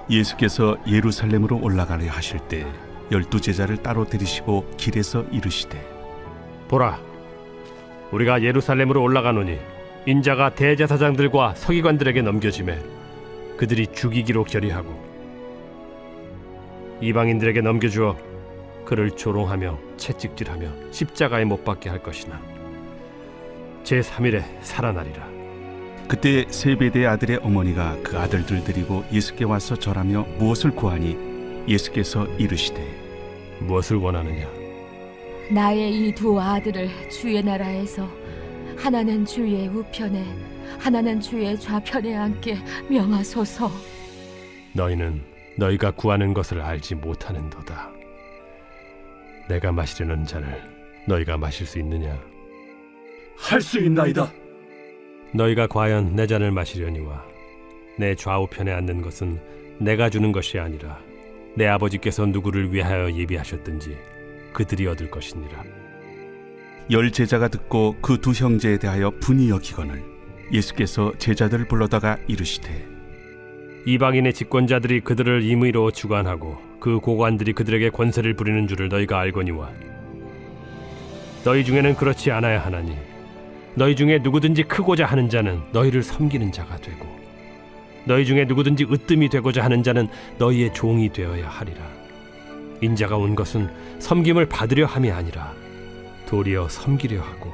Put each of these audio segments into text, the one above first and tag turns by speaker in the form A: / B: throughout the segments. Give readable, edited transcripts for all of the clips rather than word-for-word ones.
A: 예수께서 예루살렘으로 올라가려 하실 때 12제자를 따로 데리시고 길에서 이르시되
B: 보라, 우리가 예루살렘으로 올라가노니 인자가 대제사장들과 서기관들에게 넘겨지매 그들이 죽이기로 결의하고 이방인들에게 넘겨주어 그를 조롱하며 채찍질하며 십자가에 못 박게 할 것이나 제3일에 살아나리라.
A: 그때 세베대의 아들의 어머니가 그 아들들 데리고 예수께 와서 절하며 무엇을 구하니 예수께서 이르시되
B: 무엇을 원하느냐?
C: 나의 이 두 아들을 주의 나라에서 하나는 주의 우편에 하나는 주의 좌편에 앉게 명하소서.
B: 너희는 너희가 구하는 것을 알지 못하는도다. 내가 마시려는 잔을 너희가 마실 수 있느냐?
D: 할 수 있나이다.
B: 너희가 과연 내 잔을 마시려니와 내 좌우편에 앉는 것은 내가 주는 것이 아니라 내 아버지께서 누구를 위하여 예비하셨든지 그들이 얻을 것이니라.
A: 10제자가 듣고 그 두 형제에 대하여 분이 여기거늘 예수께서 제자들을 불러다가 이르시되
B: 이방인의 집권자들이 그들을 임의로 주관하고 그 고관들이 그들에게 권세를 부리는 줄을 너희가 알거니와 너희 중에는 그렇지 않아야 하나니 너희 중에 누구든지 크고자 하는 자는 너희를 섬기는 자가 되고 너희 중에 누구든지 으뜸이 되고자 하는 자는 너희의 종이 되어야 하리라. 인자가 온 것은 섬김을 받으려 함이 아니라 도리어 섬기려 하고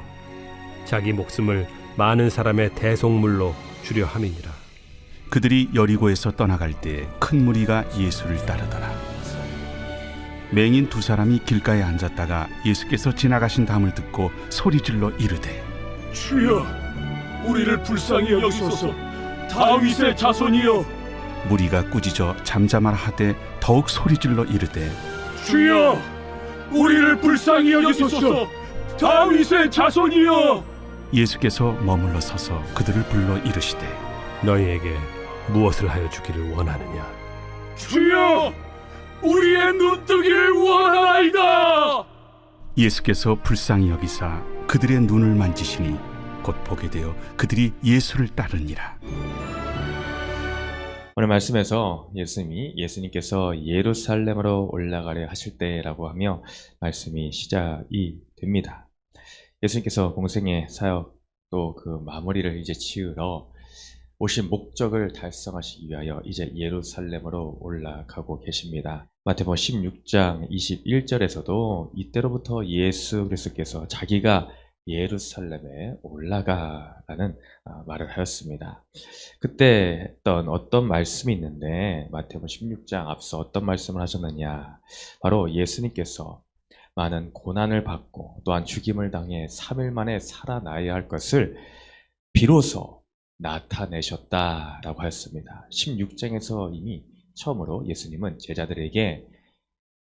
B: 자기 목숨을 많은 사람의 대속물로 주려 함이니라.
A: 그들이 여리고에서 떠나갈 때 큰 무리가 예수를 따르더라. 맹인 두 사람이 길가에 앉았다가 예수께서 지나가신 담을 듣고 소리질러 이르되
D: 주여, 우리를 불쌍히 여기소서. 다윗의 자손이여.
A: 무리가 꾸짖어 잠잠하라 하되 더욱 소리질러 이르되
D: 주여, 우리를 불쌍히 여기소서. 다윗의 자손이여.
A: 예수께서 머물러 서서 그들을 불러 이르시되
B: 너희에게 무엇을 하여 주기를 원하느냐?
D: 주여, 우리의 눈뜨기를 원하나이다.
A: 예수께서 불쌍히 여기사 그들의 눈을 만지시니 곧 보게 되어 그들이 예수를 따르니라.
E: 오늘 말씀에서 예수님께서 예루살렘으로 올라가려 하실 때라고 하며 말씀이 시작이 됩니다. 예수님께서 공생의 사역 또 그 마무리를 이제 지으러 오신 목적을 달성하시기 위하여 이제 예루살렘으로 올라가고 계십니다. 마태복음 16장 21절에서도 이때로부터 예수 그리스도께서 자기가 예루살렘에 올라가라는 말을 하였습니다. 그때 했던 어떤 말씀이 있는데 마태복음 16장 앞서 어떤 말씀을 하셨느냐, 바로 예수님께서 많은 고난을 받고 또한 죽임을 당해 3일 만에 살아나야 할 것을 비로소 나타내셨다라고 하였습니다. 16장에서 이미 처음으로 예수님은 제자들에게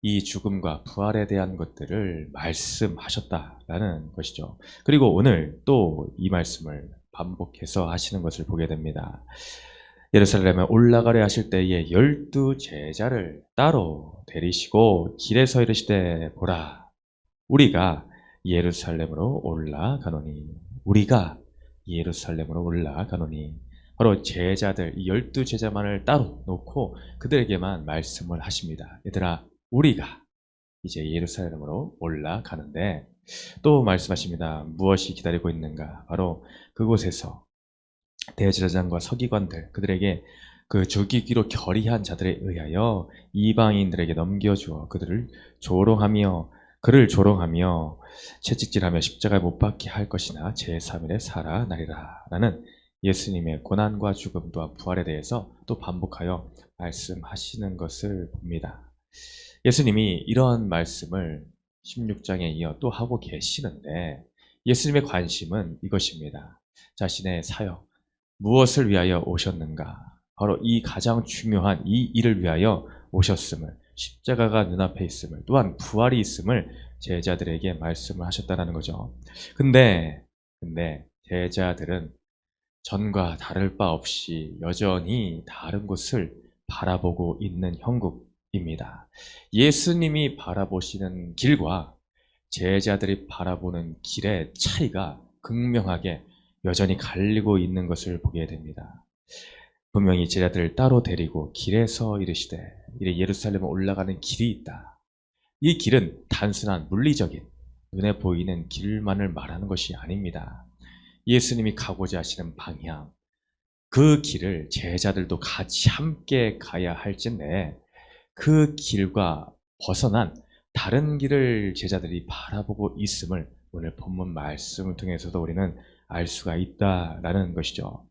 E: 이 죽음과 부활에 대한 것들을 말씀하셨다라는 것이죠. 그리고 오늘 또 이 말씀을 반복해서 하시는 것을 보게 됩니다. 예루살렘에 올라가려 하실 때에 12제자를 따로 데리시고 길에서 이르시되 보라, 우리가 예루살렘으로 올라가노니 우리가 예루살렘으로 올라가노니 바로 제자들, 이 12제자만을 따로 놓고 그들에게만 말씀을 하십니다. 얘들아, 우리가 이제 예루살렘으로 올라가는데 또 말씀하십니다. 무엇이 기다리고 있는가? 바로 그곳에서 대제사장과 서기관들, 그들에게 그 죽이기로 결의한 자들에 의하여 이방인들에게 넘겨주어 그들을 그를 조롱하며 채찍질하며 십자가에 못 박게 할 것이나 제3일에 살아나리라 라는 예수님의 고난과 죽음 또한 부활에 대해서 또 반복하여 말씀하시는 것을 봅니다. 예수님이 이러한 말씀을 16장에 이어 또 하고 계시는데 예수님의 관심은 이것입니다. 자신의 사역, 무엇을 위하여 오셨는가? 바로 이 가장 중요한 이 일을 위하여 오셨음을, 십자가가 눈앞에 있음을, 또한 부활이 있음을 제자들에게 말씀을 하셨다는 거죠. 근데 제자들은 전과 다를 바 없이 여전히 다른 곳을 바라보고 있는 형국입니다. 예수님이 바라보시는 길과 제자들이 바라보는 길의 차이가 극명하게 여전히 갈리고 있는 것을 보게 됩니다. 분명히 제자들을 따로 데리고 길에서 이르시되 이래 예루살렘에 올라가는 길이 있다. 이 길은 단순한 물리적인 눈에 보이는 길만을 말하는 것이 아닙니다. 예수님이 가고자 하시는 방향, 그 길을 제자들도 같이 함께 가야 할진데 그 길과 벗어난 다른 길을 제자들이 바라보고 있음을 오늘 본문 말씀을 통해서도 우리는 알 수가 있다라는 것이죠.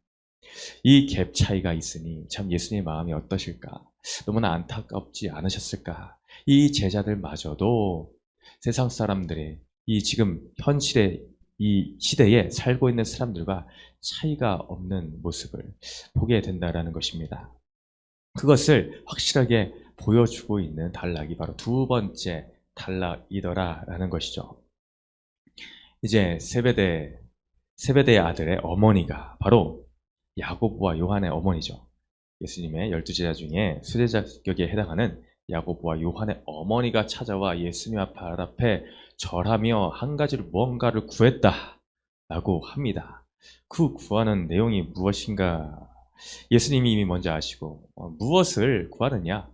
E: 이 갭 차이가 있으니 참 예수님의 마음이 어떠실까? 너무나 안타깝지 않으셨을까? 이 제자들마저도 세상 사람들의 이 지금 현실의 이 시대에 살고 있는 사람들과 차이가 없는 모습을 보게 된다라는 것입니다. 그것을 확실하게 보여주고 있는 단락이 바로 두 번째 단락이더라라는 것이죠. 이제 세베대의 아들의 어머니가 바로 야고보와 요한의 어머니죠. 예수님의 12제자 중에 수제자격에 해당하는 야고보와 요한의 어머니가 찾아와 예수님 발 앞에 절하며 한 가지를 무언가를 구했다라고 합니다. 그 구하는 내용이 무엇인가? 예수님이 이미 먼저 아시고 무엇을 구하느냐?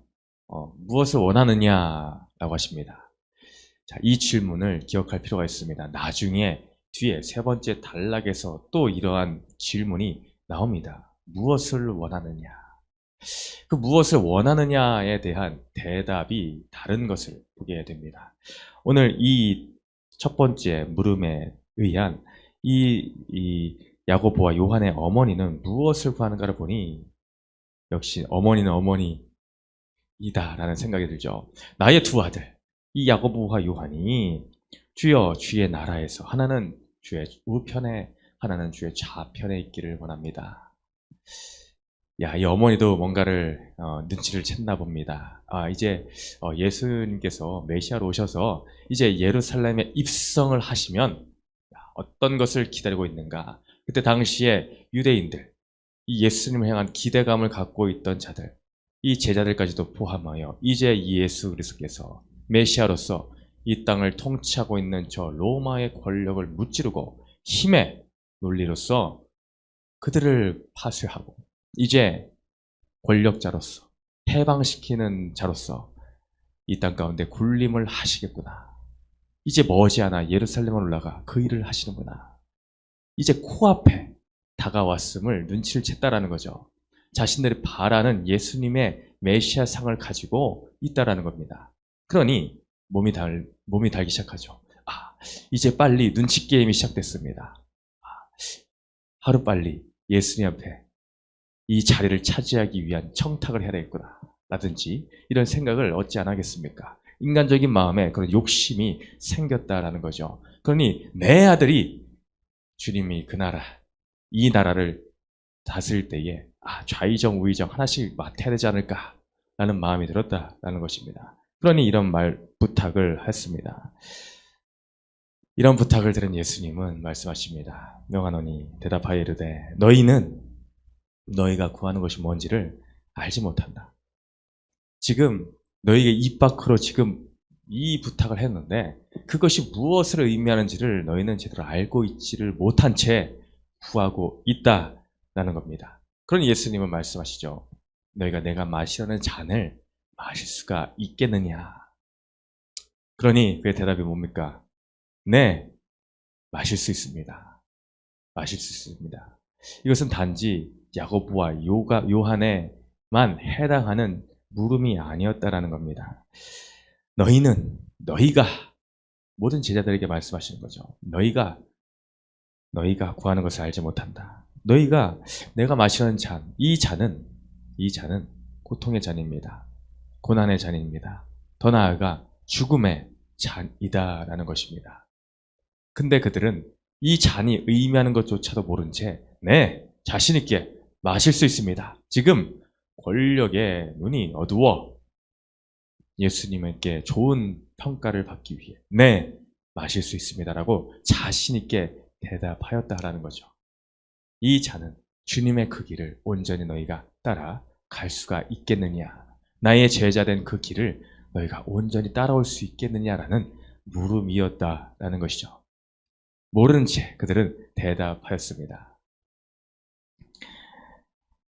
E: 무엇을 원하느냐라고 하십니다. 자, 이 질문을 기억할 필요가 있습니다. 나중에 뒤에 세 번째 단락에서 또 이러한 질문이 나옵니다. 무엇을 원하느냐? 그 무엇을 원하느냐에 대한 대답이 다른 것을 보게 됩니다. 오늘 이 첫 번째 물음에 의한 이 야고보와 요한의 어머니는 무엇을 구하는가를 보니 역시 어머니는 어머니이다라는 생각이 들죠. 나의 두 아들, 이 야고보와 요한이 주여 주의 나라에서 하나는 주의 우편에 하나는 주의 좌편에 있기를 원합니다. 야, 이 어머니도 뭔가를 눈치를 챘나 봅니다. 이제 예수님께서 메시아로 오셔서 이제 예루살렘에 입성을 하시면 어떤 것을 기다리고 있는가? 그때 당시에 유대인들, 이 예수님을 향한 기대감을 갖고 있던 자들, 이 제자들까지도 포함하여 이제 예수 그리스도께서 메시아로서 이 땅을 통치하고 있는 저 로마의 권력을 무찌르고 힘의 논리로서 그들을 파쇄하고 이제 권력자로서 해방시키는 자로서 이 땅 가운데 군림을 하시겠구나. 이제 머지않아 예루살렘에 올라가 그 일을 하시는구나. 이제 코앞에 다가왔음을 눈치를 챘다라는 거죠. 자신들이 바라는 예수님의 메시아 상을 가지고 있다라는 겁니다. 그러니 몸이 달기 시작하죠. 이제 빨리 눈치 게임이 시작됐습니다. 하루빨리 예수님 앞에 이 자리를 차지하기 위한 청탁을 해야 되겠구나 라든지 이런 생각을 어찌 안 하겠습니까? 인간적인 마음에 그런 욕심이 생겼다라는 거죠. 그러니 내 아들이 주님이 그 나라, 이 나라를 다스릴 때에 좌의정 우의정 하나씩 맡아야 되지 않을까라는 마음이 들었다라는 것입니다. 그러니 이런 부탁을 했습니다. 이런 부탁을 들은 예수님은 말씀하십니다. 명하노니 대답하여 이르되 너희는 너희가 구하는 것이 뭔지를 알지 못한다. 지금 너희에게 입 밖으로 지금 이 부탁을 했는데 그것이 무엇을 의미하는지를 너희는 제대로 알고 있지를 못한 채 구하고 있다라는 겁니다. 그러니 예수님은 말씀하시죠. 너희가 내가 마시려는 잔을 마실 수가 있겠느냐. 그러니 그의 대답이 뭡니까? 네, 마실 수 있습니다. 마실 수 있습니다. 이것은 단지 야고보와 요한에만 해당하는 물음이 아니었다라는 겁니다. 너희가 모든 제자들에게 말씀하시는 거죠. 너희가 구하는 것을 알지 못한다. 너희가 내가 마시는 잔, 이 잔은 고통의 잔입니다. 고난의 잔입니다. 더 나아가 죽음의 잔이다라는 것입니다. 근데 그들은 이 잔이 의미하는 것조차도 모른 채 자신 있게 마실 수 있습니다. 지금 권력의 눈이 어두워 예수님께 좋은 평가를 받기 위해 마실 수 있습니다라고 자신 있게 대답하였다라는 거죠. 이 잔은 주님의 그 길을 온전히 너희가 따라 갈 수가 있겠느냐? 나의 제자된 그 길을 너희가 온전히 따라올 수 있겠느냐라는 물음이었다라는 것이죠. 모르는 채 그들은 대답하였습니다.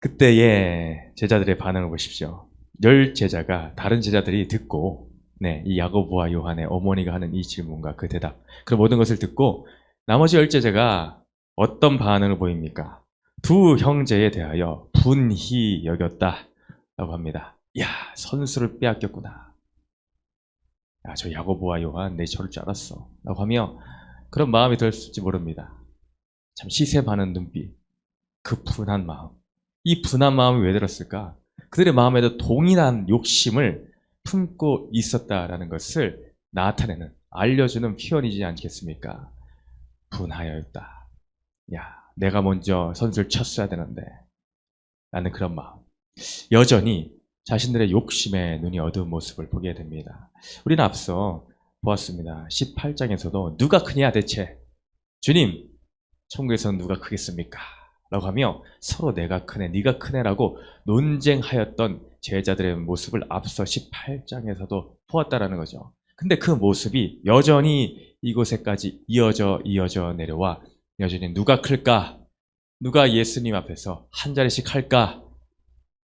E: 그때의 제자들의 반응을 보십시오. 10제자가 다른 제자들이 듣고 이 야고보와 요한의 어머니가 하는 이 질문과 그 대답, 그 모든 것을 듣고 나머지 10제자가 어떤 반응을 보입니까? 두 형제에 대하여 분히 여겼다 라고 합니다. 야, 선수를 빼앗겼구나. 야, 저 야고보와 요한 내 저럴 줄 알았어 라고 하며 그런 마음이 들었을지 모릅니다. 참 시세 바는 눈빛, 그 분한 마음. 이 분한 마음이 왜 들었을까? 그들의 마음에도 동일한 욕심을 품고 있었다라는 것을 나타내는, 알려주는 표현이지 않겠습니까? 분하였다. 야, 내가 먼저 선수를 쳤어야 되는데 라는 그런 마음. 여전히 자신들의 욕심에 눈이 어두운 모습을 보게 됩니다. 우리는 앞서 보았습니다. 18장에서도 누가 크냐 대체? 주님, 천국에서는 누가 크겠습니까? 라고 하며 서로 내가 크네, 네가 크네라고 논쟁하였던 제자들의 모습을 앞서 18장에서도 보았다라는 거죠. 근데 그 모습이 여전히 이곳에까지 이어져 내려와 여전히 누가 클까? 누가 예수님 앞에서 한 자리씩 할까?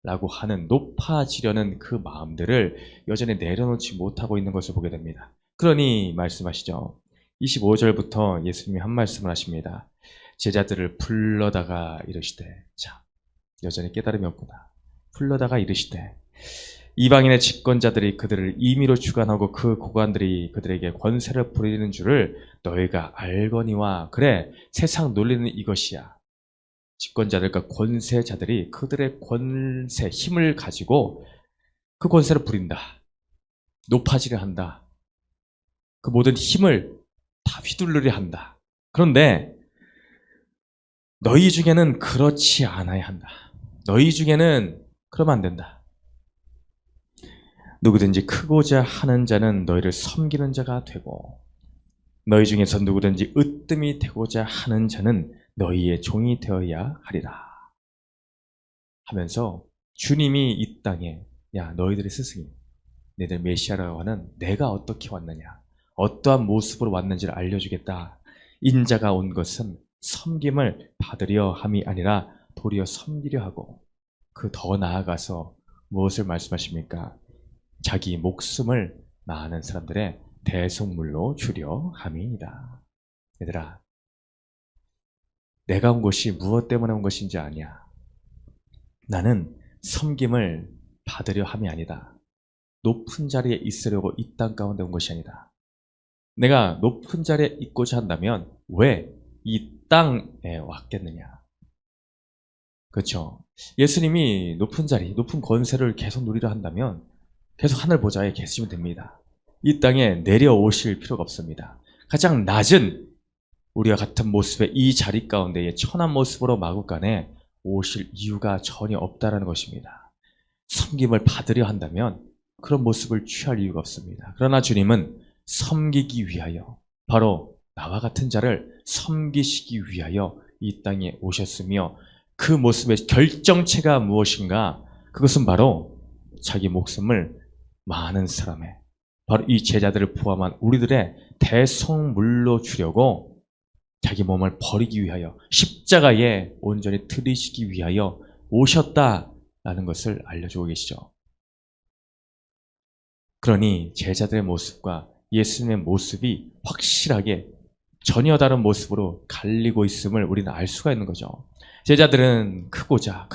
E: 라고 하는 높아지려는 그 마음들을 여전히 내려놓지 못하고 있는 것을 보게 됩니다. 그러니 말씀하시죠. 25절부터 예수님이 한 말씀을 하십니다. 제자들을 불러다가 이르시되, 자, 여전히 깨달음이 없구나. 불러다가 이르시되, 이방인의 집권자들이 그들을 임의로 주관하고 그 고관들이 그들에게 권세를 부리는 줄을 너희가 알거니와. 그래, 세상 논리는 이것이야. 집권자들과 권세자들이 그들의 권세, 힘을 가지고 그 권세를 부린다. 높아지려 한다. 그 모든 힘을 다 휘둘르려 한다. 그런데 너희 중에는 그렇지 않아야 한다. 너희 중에는 그러면 안 된다. 누구든지 크고자 하는 자는 너희를 섬기는 자가 되고, 너희 중에서 누구든지 으뜸이 되고자 하는 자는 너희의 종이 되어야 하리라 하면서 주님이 이 땅에, 야, 너희들의 스승이, 너희들 메시아라고 하는 내가 어떻게 왔느냐, 어떠한 모습으로 왔는지를 알려주겠다. 인자가 온 것은 섬김을 받으려 함이 아니라 도리어 섬기려 하고, 그 더 나아가서 무엇을 말씀하십니까? 자기 목숨을 많은 사람들의 대속물로 주려 함이니라. 얘들아, 내가 온 것이 무엇 때문에 온 것인지 아냐. 나는 섬김을 받으려 함이 아니다. 높은 자리에 있으려고 이 땅 가운데 온 것이 아니다. 내가 높은 자리에 있고자 한다면 왜 이 땅에 왔겠느냐. 그렇죠. 예수님이 높은 자리, 높은 권세를 계속 누리려 한다면 계속 하늘 보좌에 계시면 됩니다. 이 땅에 내려오실 필요가 없습니다. 가장 낮은 우리와 같은 모습의 이 자리 가운데에 천한 모습으로 마구간에 오실 이유가 전혀 없다라는 것입니다. 섬김을 받으려 한다면 그런 모습을 취할 이유가 없습니다. 그러나 주님은 섬기기 위하여, 바로 나와 같은 자를 섬기시기 위하여 이 땅에 오셨으며, 그 모습의 결정체가 무엇인가? 그것은 바로 자기 목숨을 많은 사람의, 바로 이 제자들을 포함한 우리들의 대속물로 주려고 자기 몸을 버리기 위하여 십자가에 온전히 들이시기 위하여 오셨다라는 것을 알려주고 계시죠. 그러니 제자들의 모습과 예수님의 모습이 확실하게 전혀 다른 모습으로 갈리고 있음을 우리는 알 수가 있는 거죠. 제자들은 크고자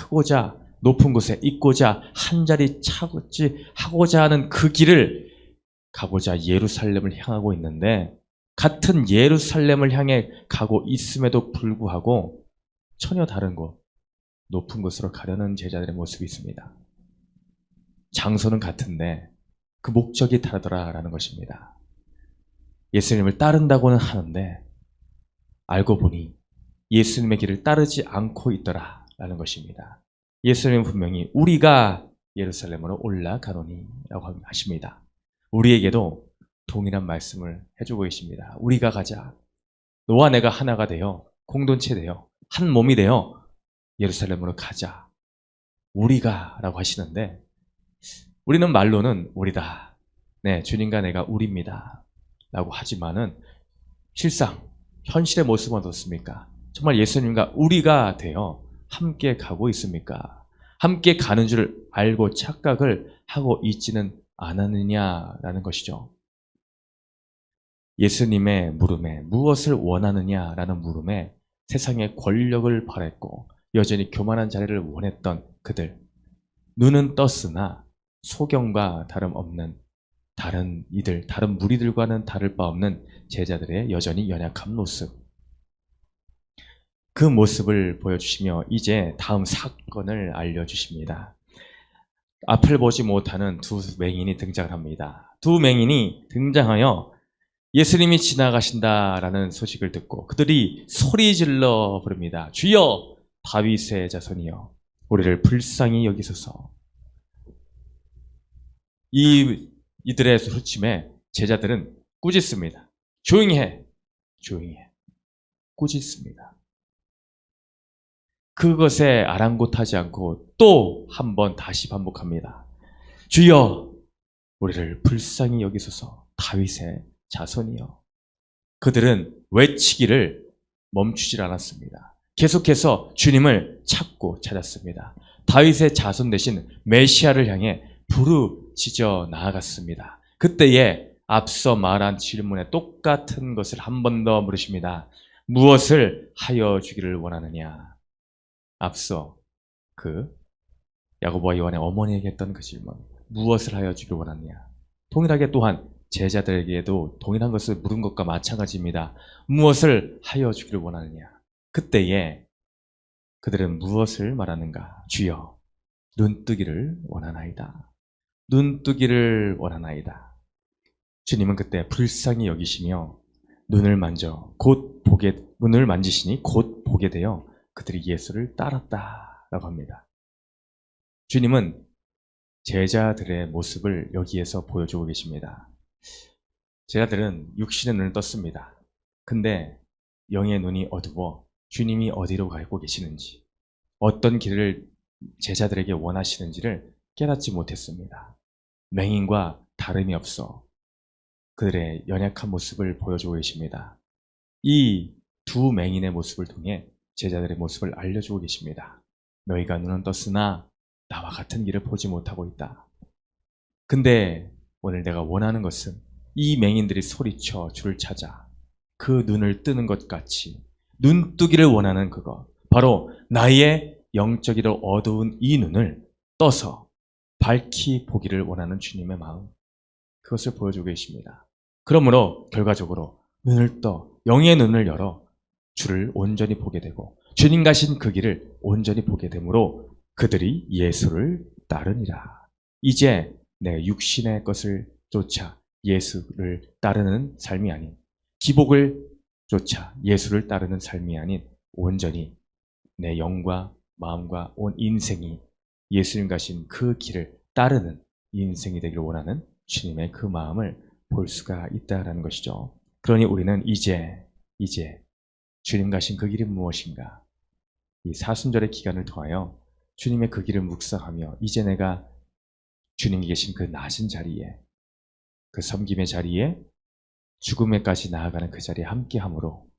E: 높은 곳에 있고자 한 자리 차고지 하고자 하는 그 길을 가고자 예루살렘을 향하고 있는데, 같은 예루살렘을 향해 가고 있음에도 불구하고 전혀 다른 곳, 높은 곳으로 가려는 제자들의 모습이 있습니다. 장소는 같은데 그 목적이 다르더라라는 것입니다. 예수님을 따른다고는 하는데 알고 보니 예수님의 길을 따르지 않고 있더라라는 것입니다. 예수님은 분명히 우리가 예루살렘으로 올라가노니 라고 하십니다. 우리에게도 동일한 말씀을 해주고 계십니다. 우리가 가자. 너와 내가 하나가 되어 공동체 되어 한 몸이 되어 예루살렘으로 가자. 우리가 라고 하시는데, 우리는 말로는 우리다. 네, 주님과 내가 우리입니다 라고 하지만은 실상 현실의 모습은 어떻습니까? 정말 예수님과 우리가 되어 함께 가고 있습니까? 함께 가는 줄 알고 착각을 하고 있지는 않았느냐라는 것이죠. 예수님의 물음에 무엇을 원하느냐라는 물음에 세상의 권력을 바랬고 여전히 교만한 자리를 원했던 그들, 눈은 떴으나 소경과 다름없는 다른 무리들과는 다를 바 없는 제자들의 여전히 연약한 모습, 그 모습을 보여주시며 이제 다음 사건을 알려주십니다. 앞을 보지 못하는 두 맹인이 등장합니다. 두 맹인이 등장하여 예수님이 지나가신다라는 소식을 듣고 그들이 소리질러 부릅니다. 주여, 다윗의 자손이여, 우리를 불쌍히 여기소서. 이들의 소침에 제자들은 꾸짖습니다. 조용히 해. 꾸짖습니다. 그것에 아랑곳하지 않고 또 한 번 다시 반복합니다. 주여, 우리를 불쌍히 여기소서. 다윗의 자손이여. 그들은 외치기를 멈추질 않았습니다. 계속해서 주님을 찾았습니다. 다윗의 자손 대신 메시아를 향해 부르짖어 나아갔습니다. 그때에 앞서 말한 질문에 똑같은 것을 한 번 더 물으십니다. 무엇을 하여 주기를 원하느냐? 앞서 그 야고보와 요한의 어머니에게 했던 그 질문, 무엇을 하여 주기를 원하느냐? 동일하게 또한 제자들에게도 동일한 것을 물은 것과 마찬가지입니다. 무엇을 하여 주기를 원하느냐? 그때에 그들은 무엇을 말하는가? 주여, 눈뜨기를 원하나이다. 눈뜨기를 원하나이다. 주님은 그때 불쌍히 여기시며 눈을 만지시니 곧 보게 되어 그들이 예수를 따랐다라고 합니다. 주님은 제자들의 모습을 여기에서 보여주고 계십니다. 제자들은 육신의 눈을 떴습니다. 근데 영의 눈이 어두워 주님이 어디로 가고 계시는지, 어떤 길을 제자들에게 원하시는지를 깨닫지 못했습니다. 맹인과 다름이 없어 그들의 연약한 모습을 보여주고 계십니다. 이 두 맹인의 모습을 통해 제자들의 모습을 알려주고 계십니다. 너희가 눈은 떴으나 나와 같은 길을 보지 못하고 있다. 근데 오늘 내가 원하는 것은 이 맹인들이 소리쳐 주를 찾아 그 눈을 뜨는 것 같이 눈뜨기를 원하는 그것, 바로 나의 영적이로 어두운 이 눈을 떠서 밝히 보기를 원하는 주님의 마음, 그것을 보여주고 계십니다. 그러므로 결과적으로 눈을 떠 영의 눈을 열어 주를 온전히 보게 되고 주님 가신 그 길을 온전히 보게 되므로 그들이 예수를 따르니라. 이제 내 육신의 것을 쫓아 예수를 따르는 삶이 아닌, 기복을 쫓아 예수를 따르는 삶이 아닌 온전히 내 영과 마음과 온 인생이 예수님 가신 그 길을 따르는 인생이 되기를 원하는 주님의 그 마음을 볼 수가 있다라는 것이죠. 그러니 우리는 이제 주님 가신 그 길이 무엇인가? 이 사순절의 기간을 통하여 주님의 그 길을 묵상하며 이제 내가 주님이 계신 그 낮은 자리에, 그 섬김의 자리에, 죽음에까지 나아가는 그 자리에 함께함으로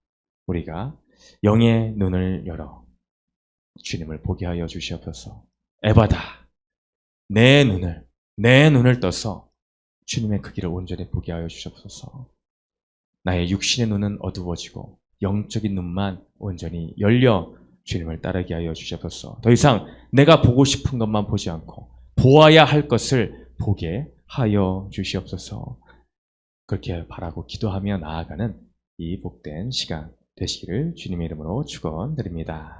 E: 우리가 영의 눈을 열어 주님을 보게 하여 주시옵소서. 에바다, 내 눈을 떠서 주님의 그 길을 온전히 보게 하여 주시옵소서. 나의 육신의 눈은 어두워지고 영적인 눈만 온전히 열려 주님을 따르게 하여 주시옵소서. 더 이상 내가 보고 싶은 것만 보지 않고 보아야 할 것을 보게 하여 주시옵소서. 그렇게 바라고 기도하며 나아가는 이 복된 시간 되시기를 주님의 이름으로 축원드립니다.